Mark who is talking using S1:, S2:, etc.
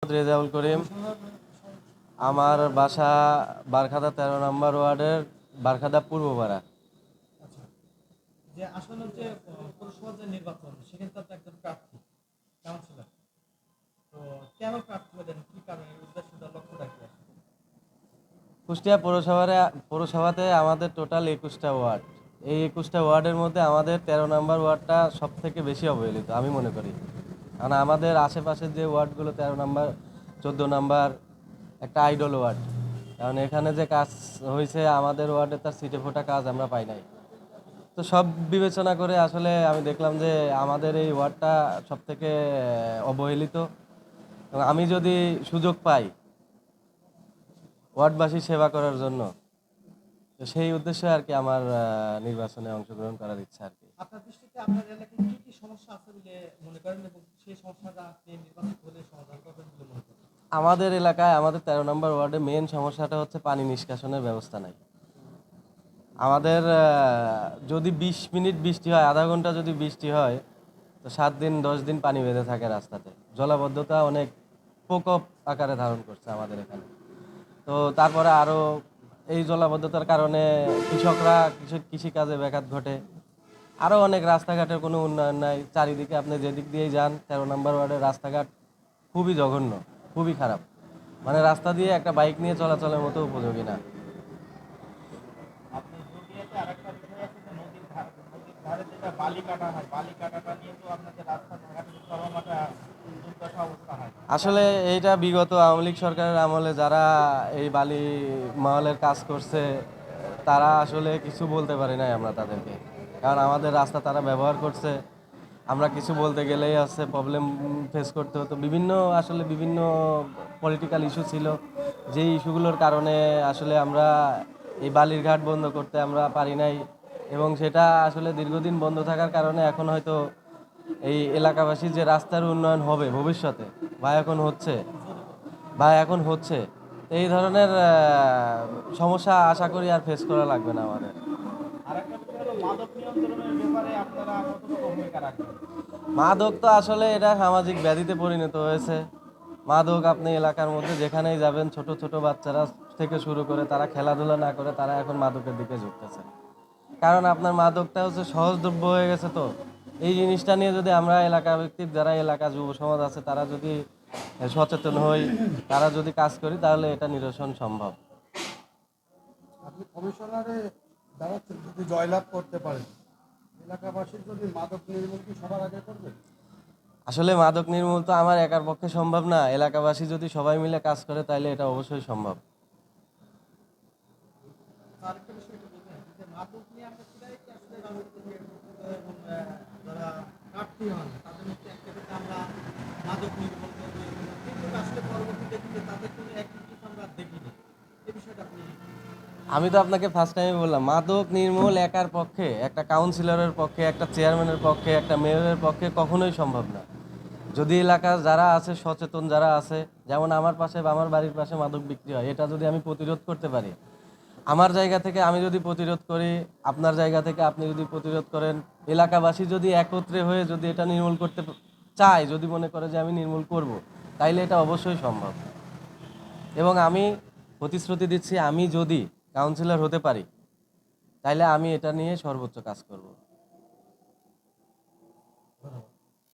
S1: রেজাউল করিম। আমার বাসা বারখাদা 13 নম্বর ওয়ার্ডের বারখাদা পূর্বপাড়া।
S2: আচ্ছা, যে আসলে যে পৌরসভার যে নির্বাচন সেখানে তো আপনি একজন প্রার্থী কাউন্সিলর, তো কেন প্রার্থী হলেন, কি কারণে, উদ্দেশ্যটা, লক্ষ্যটা কি আসলে?
S1: কুষ্টিয়া পৌরসভাতে আমাদের টোটাল 21টা ওয়ার্ড। এই 21টা ওয়ার্ডের মধ্যে আমাদের 13 নম্বর ওয়ার্ডটা সব থেকে বেশি অবহেলিত আমি মনে করি। কারণ আমাদের আশেপাশের যে ওয়ার্ডগুলো 13 নম্বর 14 নম্বর একটা আইডল ওয়ার্ড, কারণ এখানে যে কাজ হয়েছে আমাদের ওয়ার্ডে তার সিটে ফোটা কাজ আমরা পাই নাই। তো সব বিবেচনা করে আসলে আমি দেখলাম যে আমাদের এই ওয়ার্ডটা সব থেকে অবহেলিত, এবং আমি যদি সুযোগ পাই ওয়ার্ডবাসীর সেবা করার জন্য, তো সেই উদ্দেশ্যে আর কি আমার নির্বাচনে অংশগ্রহণ করার ইচ্ছা আর কি।
S2: আপনার দৃষ্টিতে আপনার এলাকায় কি কি সমস্যা আছে বলে মনে করেন এবং সেই সমস্যাটা আপনি নির্বাচন হলে সমাধান করবেন বলে মনে করেন?
S1: আমাদের এলাকায় আমাদের 13 নম্বর ওয়ার্ডে মেন সমস্যাটা হচ্ছে পানি নিষ্কাশনের ব্যবস্থা নাই। আমাদের যদি 20 মিনিট বৃষ্টি হয়, আধা ঘন্টা যদি বৃষ্টি হয়, তো 7 দিন 10 দিন পানি বেঁধে থাকে রাস্তাতে। জলাবদ্ধতা অনেক প্রকোপ আকারে ধারণ করছে আমাদের এখানে। তো তারপরে আরও এই জলাবদ্ধতার কারণে কৃষকরা কৃষিকাজে ব্যাঘাত ঘটে। আরও অনেক রাস্তাঘাটের কোনো উন্নয়ন নাই চারিদিকে। আপনি যেদিক দিয়েই যান 13 নম্বর ওয়ার্ডের রাস্তাঘাট খুবই জঘন্য, খুবই খারাপ। মানে রাস্তা দিয়ে একটা বাইক নিয়ে চলাচলের মতো উপযোগী না।
S2: আপনার জুডিয়াতে আরেকটা বিষয় আছে যে নদীর ধারে যেটা বালি কাটা হয়, বালি কাটাটা নিয়ে তো আপনাদের রাস্তাঘাটের চরম একটা দুর্দশা অবস্থা হয়।
S1: আসলে এইটা বিগত আওয়ামী লীগ সরকারের আমলে যারা এই বালি মহলের কাজ করছে, তারা আসলে কিছু বলতে পারি নাই আমরা তাদেরকে। কারণ আমাদের রাস্তা তারা ব্যবহার করছে, আমরা কিছু বলতে গেলেই আছে প্রবলেম ফেস করতে হতো। বিভিন্ন পলিটিক্যাল ইস্যু ছিল, যেই ইস্যুগুলোর কারণে আসলে আমরা এই বালির ঘাট বন্ধ করতে আমরা পারি নাই। এবং সেটা আসলে দীর্ঘদিন বন্ধ থাকার কারণে এখন হয়তো এই এলাকাবাসীর যে রাস্তার উন্নয়ন হবে ভবিষ্যতে, বা এখন হচ্ছে এই ধরনের সমস্যা আশা করি আর ফেস করা লাগবে না আমাদের।
S2: আরেকটা বিষয় হলো মাদক নিয়ন্ত্রণের ব্যাপারে আপনারা কতটুকু ভূমিকা রাখবেন?
S1: মাদক তো আসলে এটা সামাজিক ব্যাধিতে পরিণত হয়েছে। মাদক আপনি এলাকার মধ্যে যেখানেই যাবেন, ছোট ছোট বাচ্চারা থেকে শুরু করে তারা খেলাধুলা না করে তারা এখন মাদকের দিকে ঝুঁকতেছে। কারণ আপনার মাদকটা হচ্ছে সহজলভ্য হয়ে গেছে। তো এই জিনিসটা নিয়ে যদি আমরা এলাকা ভিত্তিক যারা এলাকা যুব সমাজ আছে তারা যদি সচেতন হই, তারা যদি কাজ করি, তাহলে এটা নিরসন সম্ভব।
S3: আপনি কমিশনারে দাঁড়াচ্ছেন, যদি জয়লাভ করতে পারেন, এলাকাবাসীর যদি মাদক নির্মূল কি সবার আগে করবে?
S1: আসলে মাদক নির্মূল তো আমার একার পক্ষে সম্ভব না। এলাকাবাসী যদি সবাই মিলে কাজ করে তাহলে এটা অবশ্যই সম্ভব।
S2: আরেকটা বিষয় একটু বলবেন যে মাদক নিয়ে আমরা প্রায় কি আসলে রাজনীতি থেকে এবং যারা প্রার্থী হন তাদের মধ্যে একটা ক্ষেত্রে আমরা মাদক নির্মূল করবো, কিন্তু আসলে পরবর্তীতে কিন্তু তাদের কোনো অ্যাক্টিভিটিস আমরা দেখিনি। এই বিষয়টা আপনি?
S1: আমি তো আপনাকে ফার্স্ট টাইমে বললাম, মাদক নির্মূল একার পক্ষে, একটা কাউন্সিলরের পক্ষে, একটা চেয়ারম্যানের পক্ষে, একটা মেয়রের পক্ষে কখনোই সম্ভব না। যদি এলাকার যারা আছে, সচেতন যারা আছে, যেমন আমার পাশে বা আমার বাড়ির পাশে মাদক বিক্রি হয়, এটা যদি আমি প্রতিরোধ করতে পারি, আমার জায়গা থেকে আমি যদি প্রতিরোধ করি, আপনার জায়গা থেকে আপনি যদি প্রতিরোধ করেন, এলাকাবাসী যদি একত্রে হয়ে যদি এটা নির্মূল করতে চায়, যদি মনে করে যে আমি নির্মূল করব, তাইলে এটা অবশ্যই সম্ভব। এবং আমি প্রতিশ্রুতি দিচ্ছি, আমি যদি কাউন্সিলর হতে পারি তাইলে আমি এটা নিয়ে সর্বোচ্চ কাজ করব।